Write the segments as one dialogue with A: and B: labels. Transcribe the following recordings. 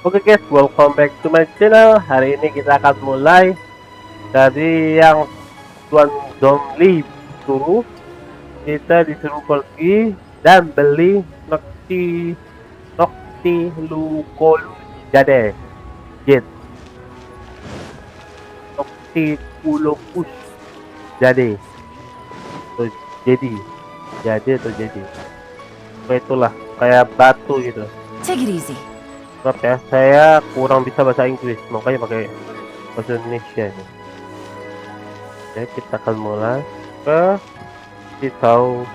A: Oke guys, welcome back to my channel. Hari ini kita akan mulai dari yang Tuan Zomli itu. Kita disuruh pergi dan beli Nokti Lukol Jade Jet Nokti Kulokus Jade atau jadi itulah kayak batu gitu.
B: Take it easy.
A: Maaf ya, saya kurang bisa bahasa Inggris, makanya pakai bahasa Indonesia ini. Oke, kita akan mulai ke tahu.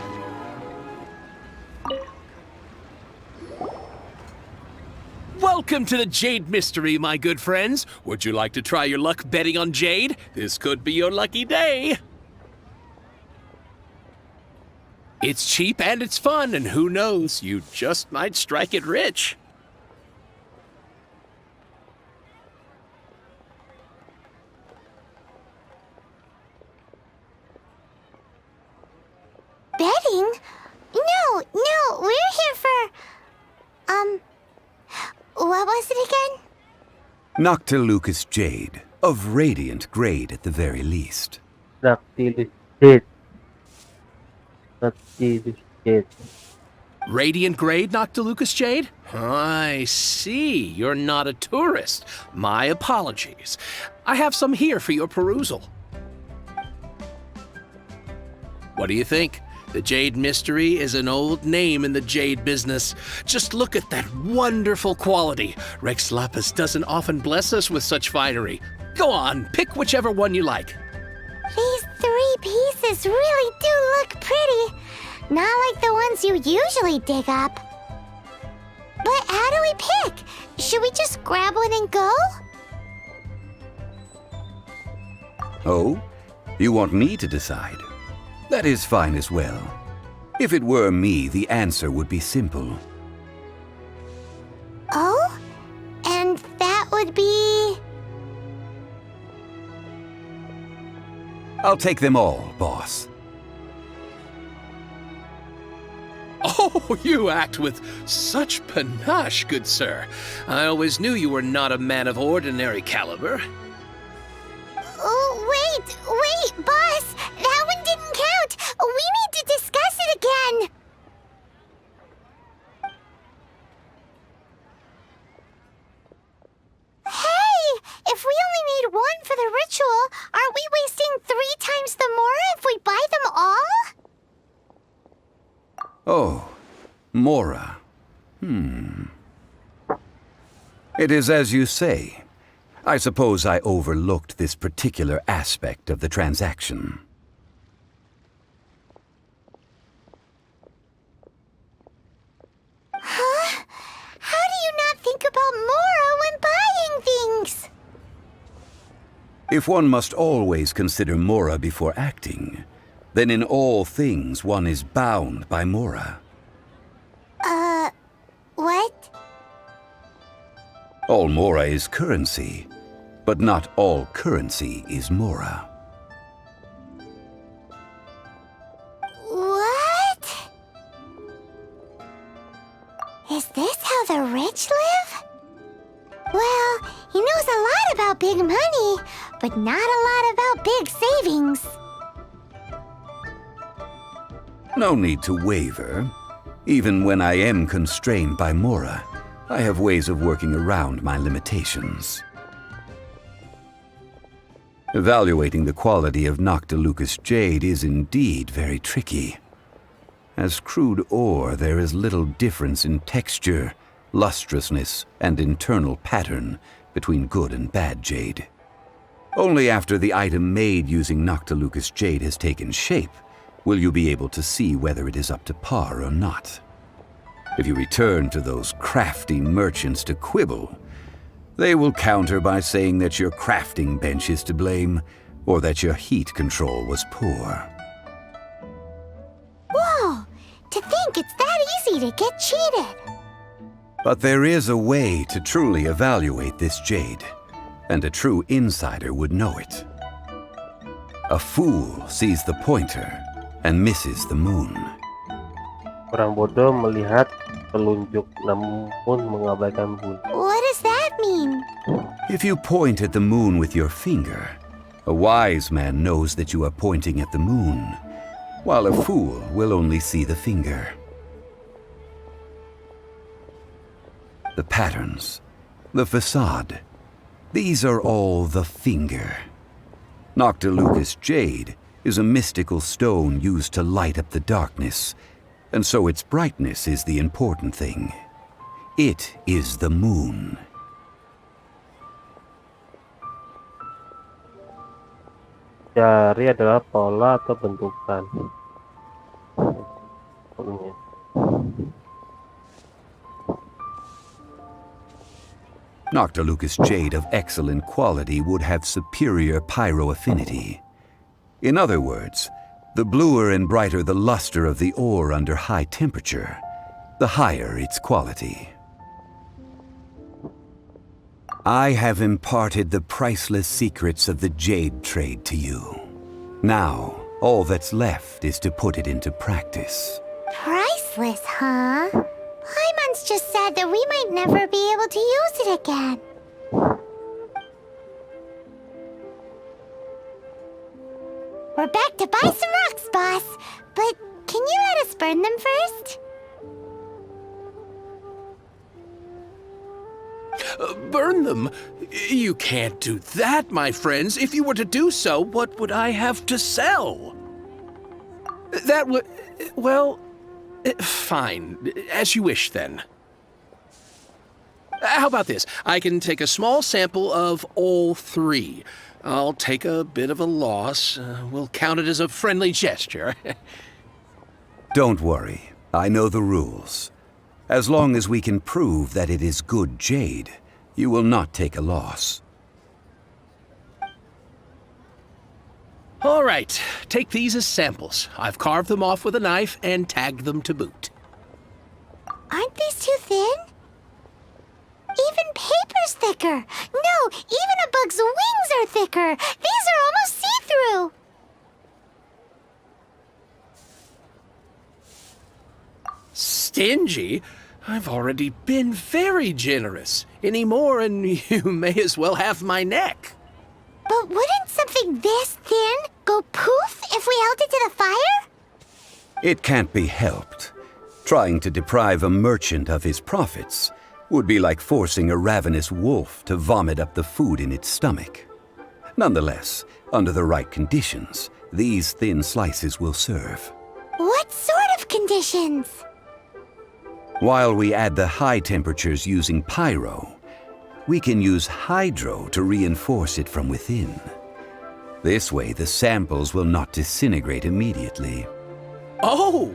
C: Welcome to the Jade Mystery, my good friends. Would you like to try your luck betting on Jade? This could be your lucky day. It's cheap and it's fun, and who knows, you just might strike it rich.
D: Betting? No, we're here for... What was it again?
E: Noctilucous Jade, of radiant grade at the very least.
A: Noctilus Jade.
C: Radiant grade, Noctilucous Jade? I see. You're not a tourist. My apologies. I have some here for your perusal. What do you think? The Jade Mystery is an old name in the jade business. Just look at that wonderful quality. Rex Lapis doesn't often bless us with such finery. Go on, pick whichever one you like.
D: These 3 pieces really do look pretty. Not like the ones you usually dig up. But how do we pick? Should we just grab one and go?
E: Oh? You want me to decide? That is fine as well. If it were me, the answer would be simple.
D: Oh? And that would be...
E: I'll take them all, boss.
C: Oh, you act with such panache, good sir. I always knew you were not a man of ordinary caliber.
D: Oh, wait, boss! That one didn't count! We need to discuss it again! Hey! If we only need one for the ritual, aren't we wasting 3 times the more if we buy them all?
E: Oh, Mora. It is as you say. I suppose I overlooked this particular aspect of the transaction.
D: Huh? How do you not think about Mora when buying things?
E: If one must always consider Mora before acting, then in all things one is bound by Mora.
D: What?
E: All Mora is currency, but not all currency is Mora.
D: What? Is this how the rich live? Well, he knows a lot about big money, but not a lot about big savings.
E: No need to waver. Even when I am constrained by Mora, I have ways of working around my limitations. Evaluating the quality of Noctilucous Jade is indeed very tricky. As crude ore, there is little difference in texture, lustrousness, and internal pattern between good and bad jade. Only after the item made using Noctilucous Jade has taken shape will you be able to see whether it is up to par or not. If you return to those crafty merchants to quibble, they will counter by saying that your crafting bench is to blame, or that your heat control was poor.
D: Whoa! To think it's that easy to get cheated.
E: But there is a way to truly evaluate this jade, and a true insider would know it. A fool sees the pointer and misses the moon.
A: Orang bodoh melihat telunjuk namun mengabaikan bulan.
D: What does that
E: If you point at the moon with your finger, a wise man knows that you are pointing at the moon, while a fool will only see the finger. The patterns, the facade, these are all the finger. Noctilucous jade is a mystical stone used to light up the darkness, and so its brightness is the important thing. It is the moon.
A: Jari adalah pola atau bentukan. Ini.
E: Noctilucous jade of excellent quality would have superior pyro affinity. In other words, the bluer and brighter the luster of the ore under high temperature, the higher its quality. I have imparted the priceless secrets of the jade trade to you. Now, all that's left is to put it into practice.
D: Priceless, huh? Paimon's just said that we might never be able to use it again. We're back to buy some rocks, boss. But can you let us burn them first?
C: Burn them? You can't do that, my friends. If you were to do so, what would I have to sell? That would... well... fine. As you wish, then. How about this? I can take a small sample of all three. I'll take a bit of a loss. We'll count it as a friendly gesture.
E: Don't worry. I know the rules. As long as we can prove that it is good jade, you will not take a loss.
C: All right. Take these as samples. I've carved them off with a knife and tagged them to boot.
D: Aren't these too thin? Even paper's thicker. No, even a bug's wings are thicker. These are almost see-through.
C: Stingy? I've already been very generous. Any more and you may as well have my neck.
D: But wouldn't something this thin go poof if we held it to the fire?
E: It can't be helped. Trying to deprive a merchant of his profits would be like forcing a ravenous wolf to vomit up the food in its stomach. Nonetheless, under the right conditions, these thin slices will serve.
D: What sort of conditions?
E: While we add the high temperatures using pyro, we can use hydro to reinforce it from within. This way, the samples will not disintegrate immediately.
C: Oh!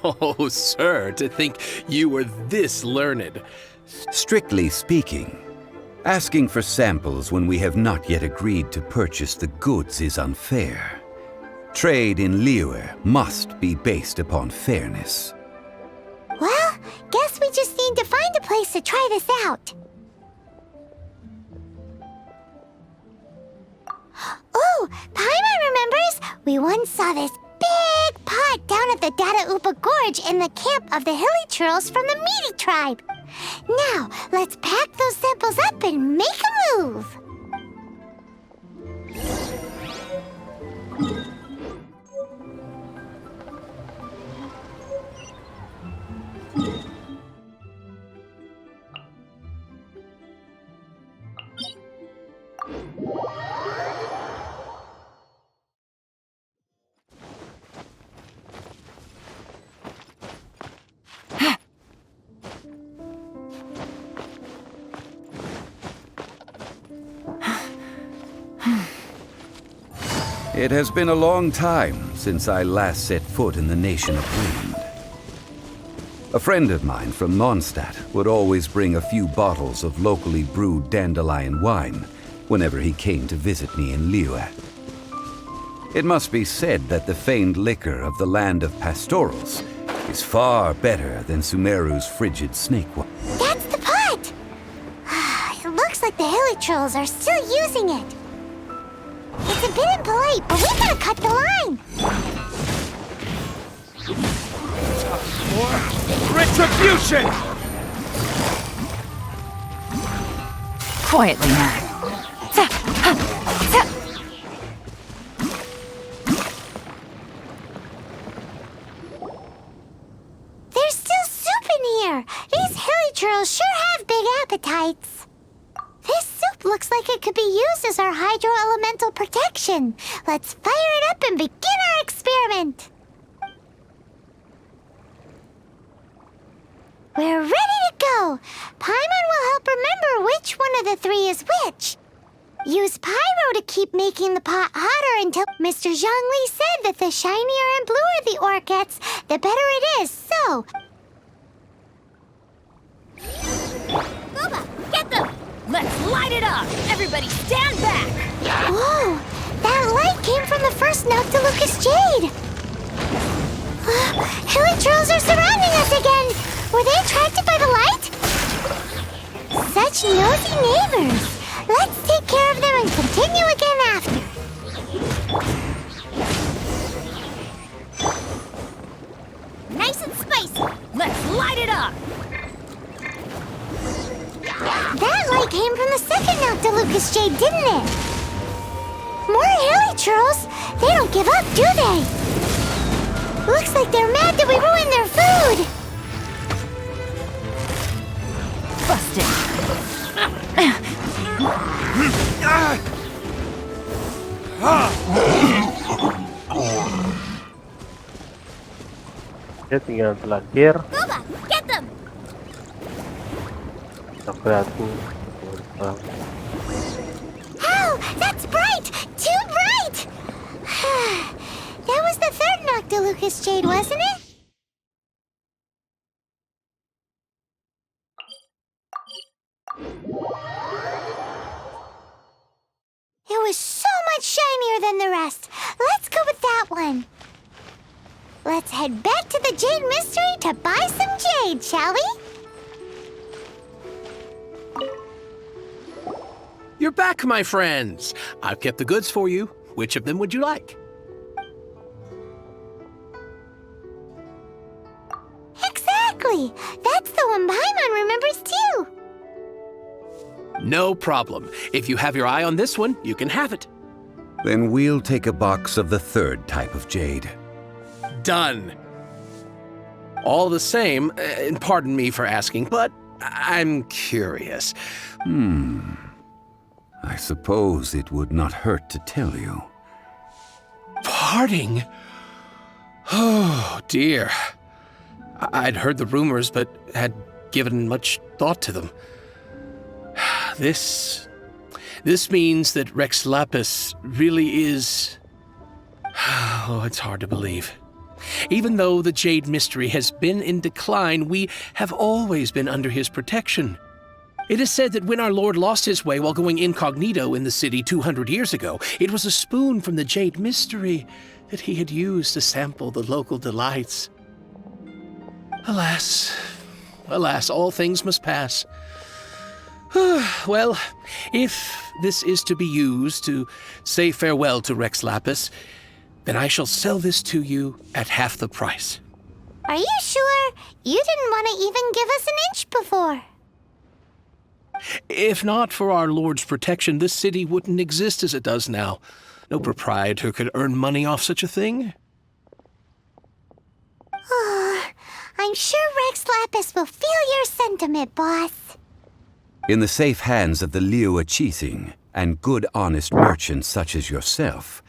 C: Oh, sir, to think you were this learned.
E: Strictly speaking, asking for samples when we have not yet agreed to purchase the goods is unfair. Trade in Liyue must be based upon fairness.
D: Well, guess we just need to find a place to try this out. Oh, Paimon remembers we once saw this big pot down at the Dada Upa Gorge in the camp of the hilly churls from the Meaty tribe. Now, let's pack those samples up and make a move.
E: It has been a long time since I last set foot in the Nation of Wind. A friend of mine from Mondstadt would always bring a few bottles of locally brewed dandelion wine whenever he came to visit me in Liyue. It must be said that the famed liquor of the land of pastorals is far better than Sumeru's frigid snake wine.
D: That's the pot! It looks like the hilly trolls are still using it. It's a bit impolite, but we gotta cut the line.
B: Retribution! Quietly now.
D: There's still soup in here. These hilly churls sure have big appetites. This soup looks like it could be used as our hydro-elemental protection. Let's fire it up and begin our experiment. We're ready to go. Paimon will help remember which one of the three is which. Use pyro to keep making the pot hotter until Mr. Zhongli said that the shinier and bluer the ore gets, the better it is. So...
F: Booba, get them! Let's light it up! Everybody stand back!
D: Whoa! That light came from the first Noctilucous Jade! Hilly trolls are surrounding us again! Were they attracted by the light? Such nosy neighbors! Let's take care of them and continue again after.
F: Nice and spicy! Let's light it up!
D: That light came from the second Noctilucous Jade, didn't it? More hilly trolls! They don't give up, do they? Looks like they're mad that we ruined their food!
B: Busted.
A: Dia tinggal terakhir.
F: Booba, get them!
A: Aku.
D: Oh, that's bright! Too bright! That was the third Noctilucous Jade, wasn't it? It was so much shinier than the rest. Let's go with that one. Let's head back to the Jade Mystery to buy some jade, shall we?
C: You're back, my friends. I've kept the goods for you. Which of them would you like?
D: Exactly! That's the one Paimon remembers too!
C: No problem. If you have your eye on this one, you can have it.
E: Then we'll take a box of the third type of jade.
C: Done. All the same, and pardon me for asking, but I'm curious.
E: I suppose it would not hurt to tell you.
C: Parting? Oh, dear. I'd heard the rumors, but had given much thought to them. This means that Rex Lapis really is... Oh, it's hard to believe. Even though the Jade Mystery has been in decline, we have always been under his protection. It is said that when our Lord lost his way while going incognito in the city 200 years ago, it was a spoon from the Jade Mystery that he had used to sample the local delights. Alas, alas, all things must pass. Well, if this is to be used to say farewell to Rex Lapis, then I shall sell this to you at half the price.
D: Are you sure? You didn't want to even give us an inch before.
C: If not for our Lord's protection, this city wouldn't exist as it does now. No proprietor could earn money off such a thing.
D: Oh, I'm sure Rex Lapis will feel your sentiment, boss.
E: In the safe hands of the Liyue Qixing and good honest merchants such as yourself,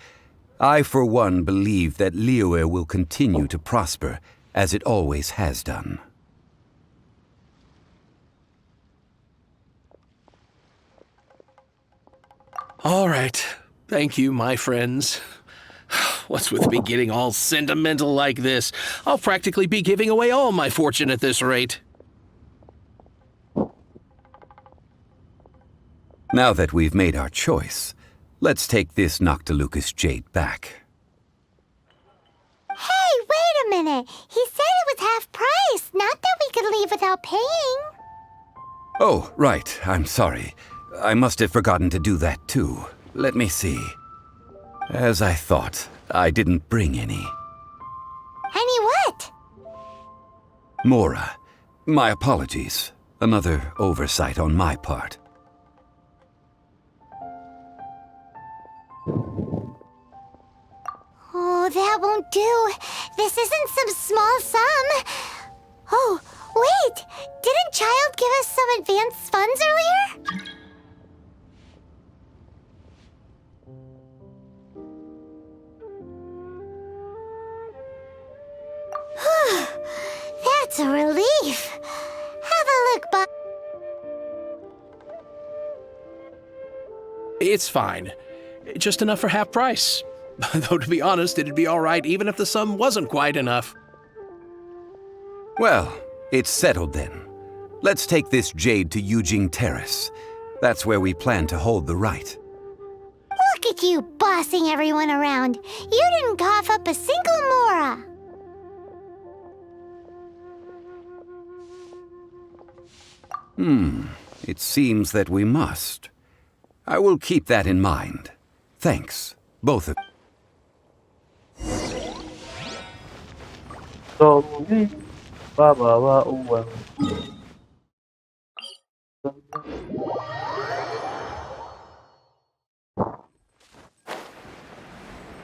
E: I for one believe that Liyue will continue to prosper as it always has done.
C: All right. Thank you, my friends. What's with me getting all sentimental like this? I'll practically be giving away all my fortune at this rate.
E: Now that we've made our choice, let's take this Noctilucous Jade back.
D: Hey, wait a minute. He said it was half price, not that we could leave without paying.
E: Oh, right. I'm sorry. I must have forgotten to do that too. Let me see. As I thought, I didn't bring any.
D: Any what?
E: Mora, my apologies. Another oversight on my part.
D: that won't do. This isn't some small sum. Oh, wait! Didn't Child give us some advanced funds earlier? That's a relief. Have a look, Bob.
C: It's fine. Just enough for half price. Though, to be honest, it'd be all right even if the sum wasn't quite enough.
E: Well, it's settled then. Let's take this jade to Yujing Terrace. That's where we plan to hold the rite.
D: Look at you bossing everyone around. You didn't cough up a single mora.
E: It seems that we must. I will keep that in mind. Thanks, both of you.
A: Zombie bawa uang.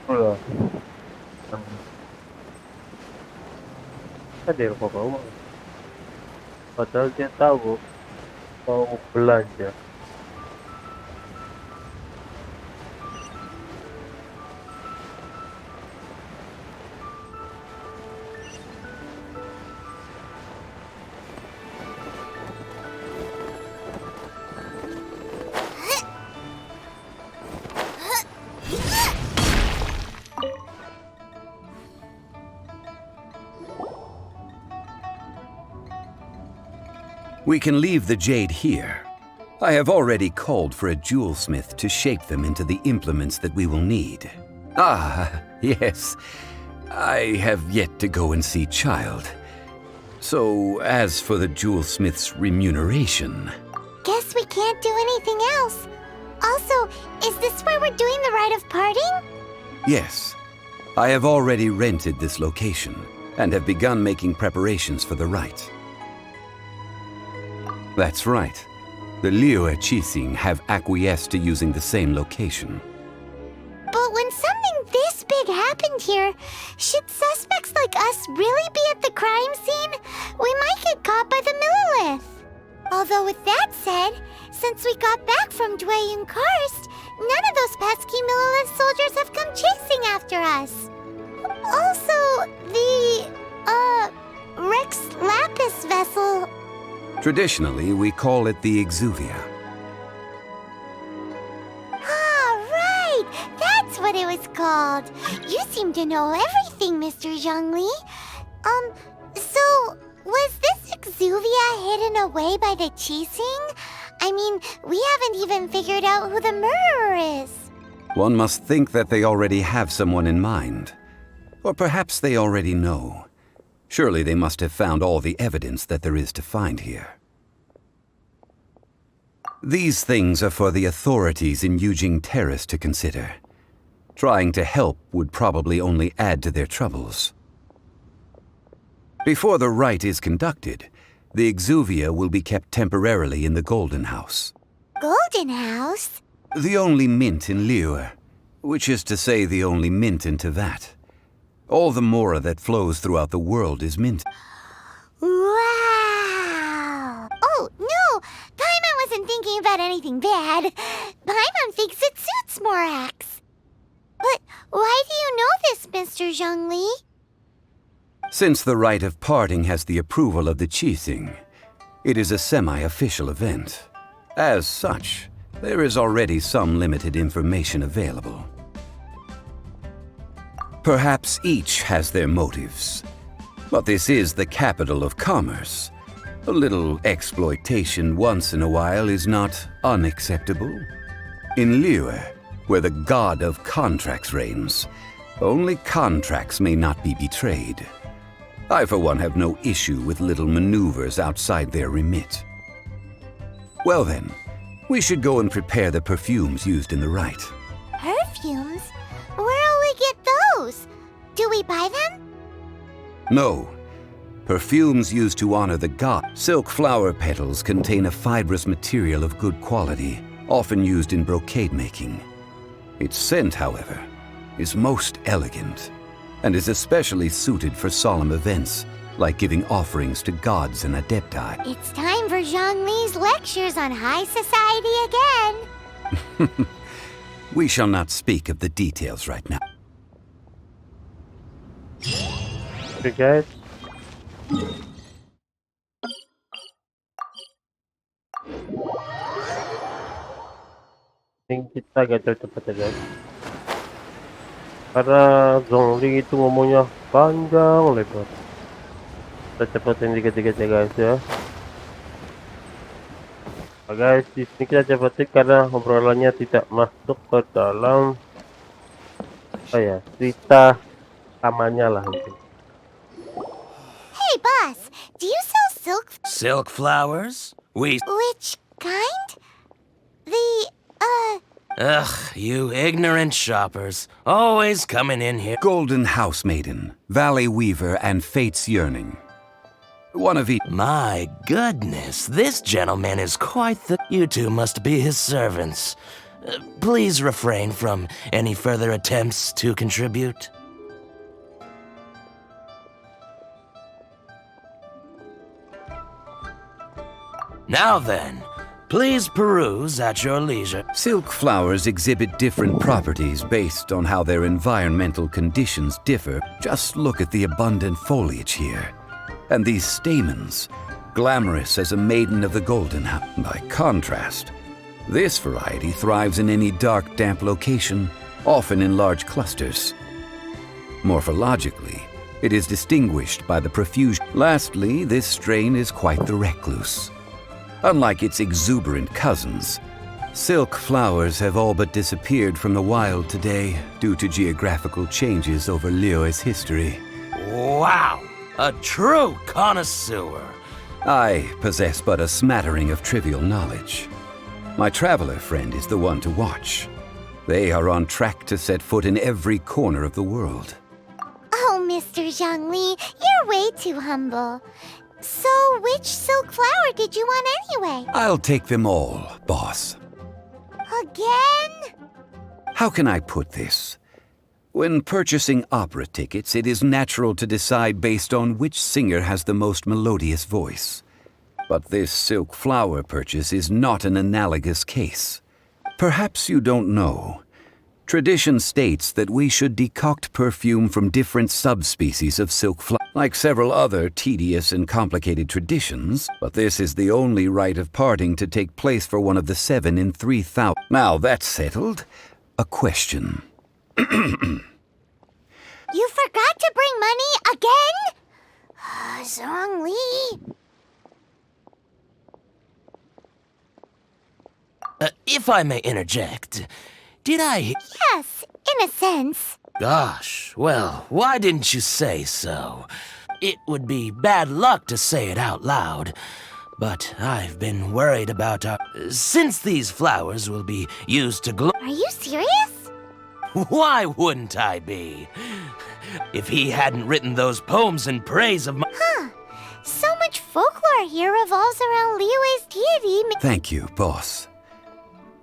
A: Udah. Ada yang bawa uang. Padahal dia tahu mau belanja.
E: We can leave the jade here. I have already called for a jewelsmith to shape them into the implements that we will need. Ah, yes. I have yet to go and see Child. So, as for the jewelsmith's remuneration...
D: Guess we can't do anything else. Also, is this where we're doing the rite of parting?
E: Yes. I have already rented this location and have begun making preparations for the rite. That's right. The Liyue Qixing have acquiesced to using the same location.
D: But when something this big happened here, should suspects like us really be at the crime scene? We might get caught by the Millilith. Although with that said, since we got back from Dwayun Karst, none of those pesky Millilith soldiers have come chasing after us. Also, the, Rex Lapis vessel...
E: Traditionally, we call it the Exuvia.
D: Ah, right! That's what it was called. You seem to know everything, Mr. Zhongli. So, was this Exuvia hidden away by the Qixing? I mean, we haven't even figured out who the murderer is.
E: One must think that they already have someone in mind. Or perhaps they already know. Surely they must have found all the evidence that there is to find here. These things are for the authorities in Yujing Terrace to consider. Trying to help would probably only add to their troubles. Before the rite is conducted, the Exuvia will be kept temporarily in the Golden House.
D: Golden House?
E: The only mint in Liyue, which is to say the only mint in Tevat. All the mora that flows throughout the world is mint.
D: Wow! Oh, no! Paimon wasn't thinking about anything bad. Paimon thinks it suits Morax. But why do you know this, Mr. Zhongli?
E: Since the rite of parting has the approval of the Qixing, it is a semi-official event. As such, there is already some limited information available. Perhaps each has their motives. But this is the capital of commerce. A little exploitation once in a while is not unacceptable. In Liyue, where the god of contracts reigns, only contracts may not be betrayed. I, for one, have no issue with little maneuvers outside their remit. Well then, we should go and prepare the perfumes used in the rite.
D: Perfumes? Where'll we get those? Do we buy them?
E: No. Perfumes used to honor the god. Silk flower petals contain a fibrous material of good quality, often used in brocade making. Its scent, however, is most elegant. and is especially suited for solemn events, like giving offerings to gods and adepti.
D: It's time for Zhongli's lectures on high society again.
E: We shall not speak of the details right now.
A: Okay guys. Ini kita gagal cepat ya guys. Karena Zhongli itu ngomongnya panjang lebar. Kita cepatin dikit-dikit ya guys ya. Nah, guys, di sini kita cepatin karena obrolannya tidak masuk ke dalam cerita utamanya lah mungkin.
D: Hey, boss, do you sell silk?
C: Silk flowers?
D: Which kind?
C: Ugh, you ignorant shoppers. Always coming in here.
E: Golden House Maiden, Valley Weaver, and Fate's Yearning. One of each.
C: My goodness, this gentleman is quite the... You two must be his servants. Please refrain from any further attempts to contribute. Now then, please peruse at your leisure.
E: Silk flowers exhibit different properties based on how their environmental conditions differ. Just look at the abundant foliage here. And these stamens, glamorous as a maiden of the Golden House. By contrast, this variety thrives in any dark, damp location, often in large clusters. Morphologically, it is distinguished by the profusion. Lastly, this strain is quite the recluse. Unlike its exuberant cousins, silk flowers have all but disappeared from the wild today due to geographical changes over Liyue's history.
C: Wow! A true connoisseur.
E: I possess but a smattering of trivial knowledge. My traveler friend is the one to watch. They are on track to set foot in every corner of the world.
D: Oh, Mr. Zhongli, you're way too humble. So, which silk flower did you want anyway?
E: I'll take them all, boss.
D: Again?
E: How can I put this? When purchasing opera tickets, it is natural to decide based on which singer has the most melodious voice. But this silk flower purchase is not an analogous case. Perhaps you don't know. Tradition states that we should decoct perfume from different subspecies of silk flower, like several other tedious and complicated traditions, but this is the only rite of parting to take place for one of the 7 in 3,000. Now that's settled, a question.
D: You forgot to bring money again? Zhongli.
C: If I may interject, did I...
D: Yes, in a sense.
C: Gosh, well, why didn't you say so? It would be bad luck to say it out loud, but I've been worried about our... Since these flowers will be used to glow...
D: Are you serious?
C: Why wouldn't I be? If he hadn't written those poems in praise of my...
D: Huh. So much folklore here revolves around Liyue's deity.
E: Thank you, boss.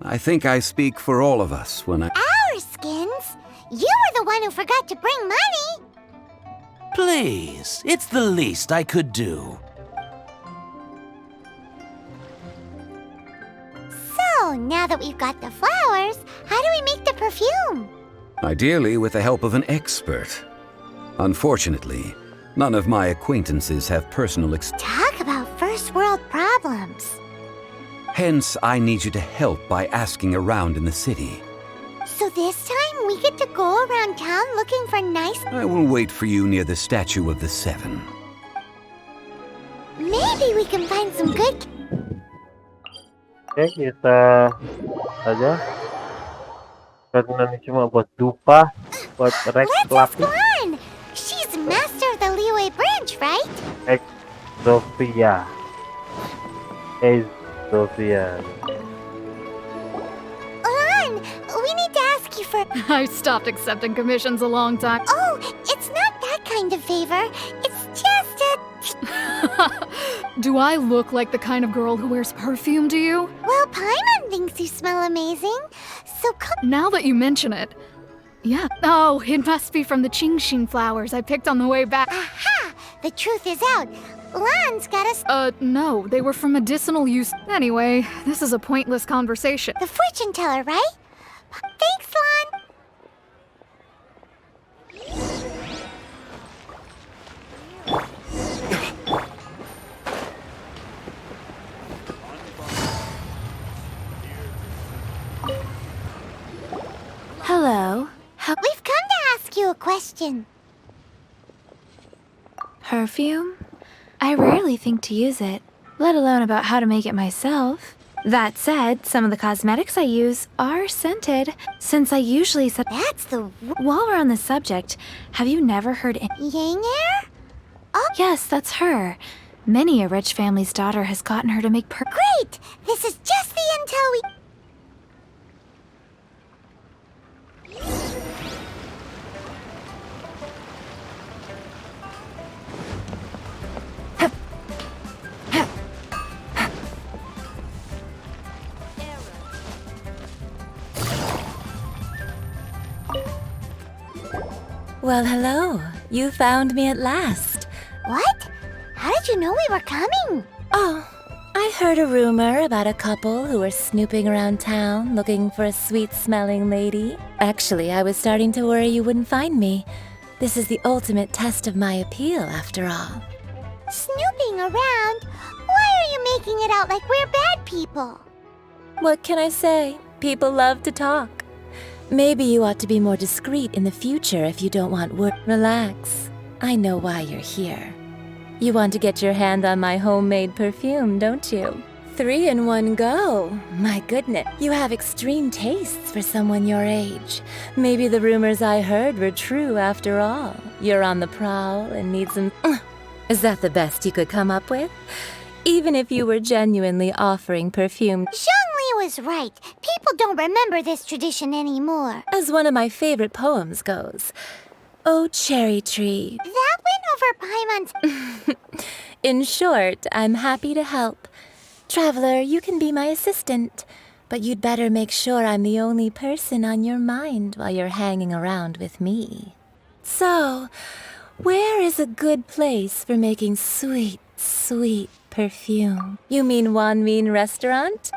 E: I think I speak for all of us when I...
D: Our skins? You were the one who forgot to bring money.
C: Please, it's the least I could do.
D: So, now that we've got the flowers, how do we make the perfume?
E: Ideally with the help of an expert. Unfortunately, none of my acquaintances have personal
D: Talk about first world problems.
E: Hence, I need you to help by asking around in the city.
D: So this time we get to go around town looking for nice...
E: I will wait for you near the statue of the 7.
D: Maybe we can find some good...
A: Oke, kita aja. Karena ini cuma buat dupa, buat Rex
D: Let's
A: lapis.
D: explore! She's master of the Liyue branch, right?
A: X Sofia. Sofia.
D: Ulan, we need to ask you for...
F: I stopped accepting commissions a long time.
D: Oh, it's not that kind of favor. It's just a...
F: Do I look like the kind of girl who wears perfume to you?
D: Well, Paimon thinks you smell amazing. So come...
F: Now that you mention it,
G: Yeah. Oh, it must be from the Qingxin flowers I picked on the way back.
D: Aha! The truth is out. Lan's got us
G: No, they were for medicinal use. Anyway, this is a pointless conversation.
D: the fortune teller, right? Thanks, Lan.
F: Hello.
D: We've come to ask you a question.
F: Perfume? I rarely think to use it, let alone about how to make it myself. That said, some of the cosmetics I use are scented, since I usually set.
D: That's the
F: While we're on the subject, have you never heard
D: Yang Air?
F: Yes, that's her. Many a rich family's daughter has gotten her to make
D: Great! This is just the intel we...
F: Well, hello. You found me at last.
D: What? How did you know we were coming?
F: Oh, I heard a rumor about a couple who were snooping around town looking for a sweet-smelling lady. Actually, I was starting to worry you wouldn't find me. This is the ultimate test of my appeal, after all.
D: Snooping around? Why are you making it out like we're bad people?
F: What can I say? People love to talk. Maybe you ought to be more discreet in the future if you don't want work. Relax. I know why you're here. You want to get your hand on my homemade perfume, don't you? 3 in one go. My goodness. You have extreme tastes for someone your age. Maybe the rumors I heard were true after all. You're on the prowl and need some... Is that the best you could come up with? Even if you were genuinely offering perfume...
D: Zhongli was right. People don't remember this tradition anymore.
F: As one of my favorite poems goes, "Oh, cherry tree."
D: That went over Paimon's...
F: In short, I'm happy to help. Traveler, you can be my assistant, but you'd better make sure I'm the only person on your mind while you're hanging around with me. So, where is a good place for making sweet, sweet perfume? You mean Wanmin restaurant?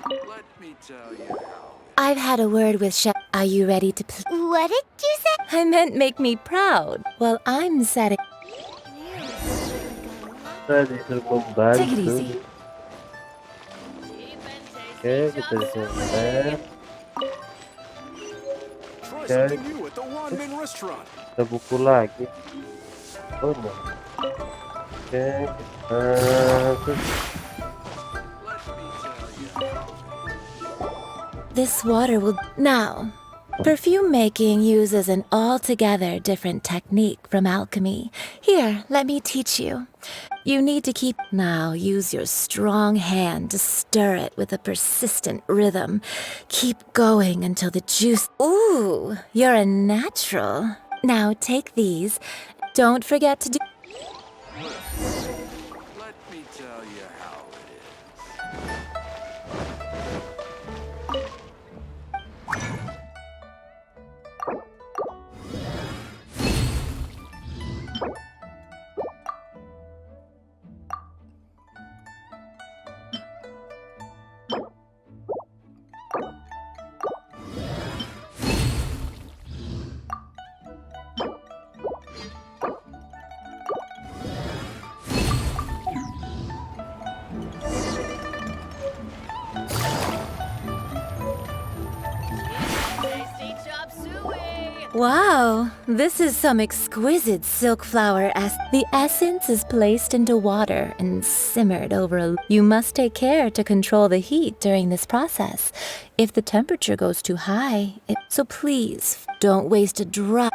H: Let me tell you how.
F: I've had a word with Chef. Are you ready to
D: What did you say?
F: I meant make me proud. Well, I'm setting.
A: Kita disuruh membantu.
F: Take it easy.
A: Oke, kita disuruh membantu.
H: Try
A: Okay.
H: something new at the Wanmin restaurant.
A: Ada buku lagi. Oh, no. Oke, terus
H: Let me tell you how.
F: This water will. Now, perfume making uses an altogether different technique from alchemy. Here, let me teach you. You need to keep. Now, use your strong hand to stir it with a persistent rhythm. Keep going until the juice. Ooh, you're a natural. Now, take these. Don't forget to do.
H: Let me tell you how it is.
F: Wow, this is some exquisite silk flower The essence is placed into water and simmered over a... You must take care to control the heat during this process. If the temperature goes too high, so please, don't waste a drop.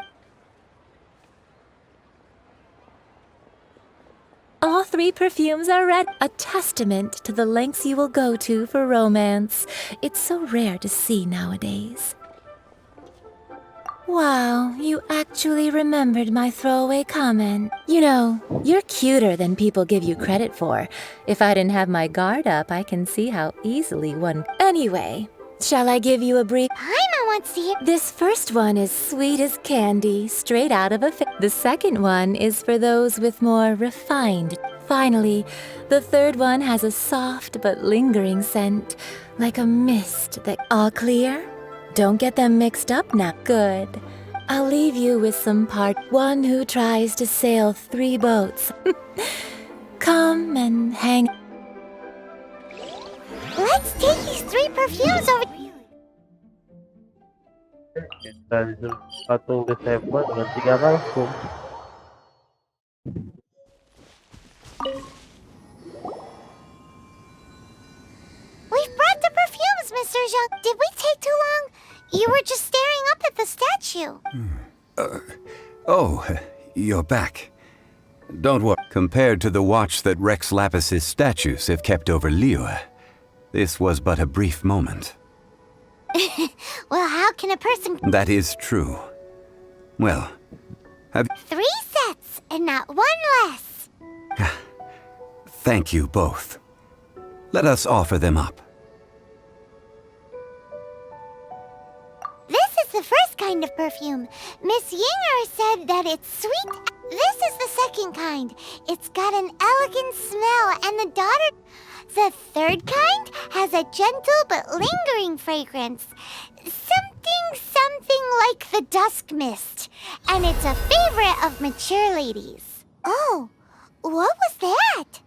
F: All 3 perfumes are red, a testament to the lengths you will go to for romance. It's so rare to see nowadays. Wow, you actually remembered my throwaway comment. You know, you're cuter than people give you credit for. If I didn't have my guard up, I can see how easily one... Anyway, shall I give you a brief...
D: Paimon wants to hear.
F: This first one is sweet as candy, straight out of a... The second one is for those with more refined... Finally, the third one has a soft but lingering scent, like a mist that... All clear? Don't get them mixed up now. Good. I'll leave you with some part. One who tries to sail 3 boats. Come and hang...
D: Let's take these 3 perfumes over.
A: Kita disuruh patung The Seven dengan 3 parfum.
D: We've brought the perfumes, Mr. Zhang. Did we take too long? You were just staring up at the statue.
E: Oh, you're back. Don't worry. Compared to the watch that Rex Lapis's statues have kept over Liyue, this was but a brief moment.
D: Well, how can a person...
E: That is true. Well, have...
D: 3 sets and not 1 less.
E: Thank you both. Let us offer them up.
D: This is the first kind of perfume. Miss Yinger said that it's sweet. This is the second kind. It's got an elegant smell, and the daughter... The third kind has a gentle but lingering fragrance. Something like the dusk mist. And it's a favorite of mature ladies. Oh, what was that?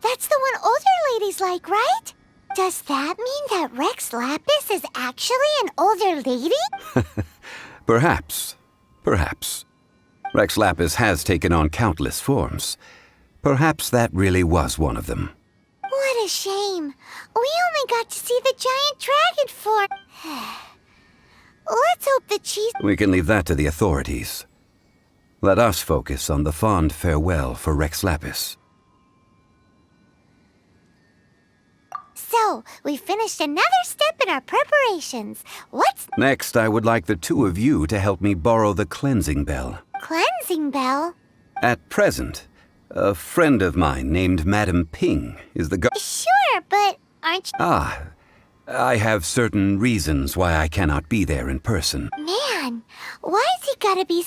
D: That's the one older ladies like, right? Does that mean that Rex Lapis is actually an older lady?
E: Perhaps. Perhaps. Rex Lapis has taken on countless forms. Perhaps that really was one of them.
D: What a shame. We only got to see the giant dragon form. Let's hope the cheese...
E: We can leave that to the authorities. Let us focus on the fond farewell for Rex Lapis.
D: So, we finished another step in our preparations. What's...
E: Next, I would like the 2 of you to help me borrow the cleansing bell.
D: Cleansing bell?
E: At present, a friend of mine named Madame Ping is the
D: Sure, but aren't you...
E: Ah, I have certain reasons why I cannot be there in person.
D: Man, why has he gotta be...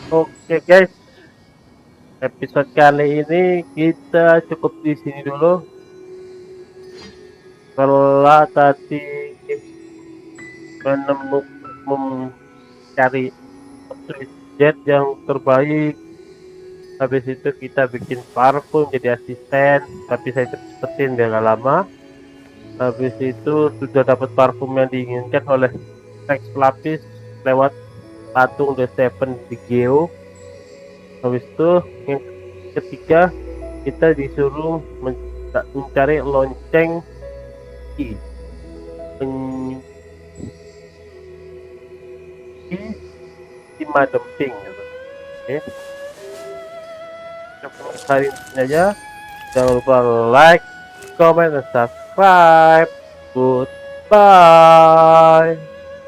A: Oke guys, episode kali ini kita cukup di sini dulu. Setelah tadi mencari jet yang terbaik, habis itu kita bikin parfum jadi asisten, tapi saya cepetin biar gak lama. Habis itu sudah dapat parfum yang diinginkan oleh Rex Lapis lewat patung The Seven di Geo. Habis itu yang ketiga kita disuruh mencari lonceng di Madam Ping gitu. Oke. Hari ini aja. Jangan lupa like, comment, dan subscribe. Goodbye.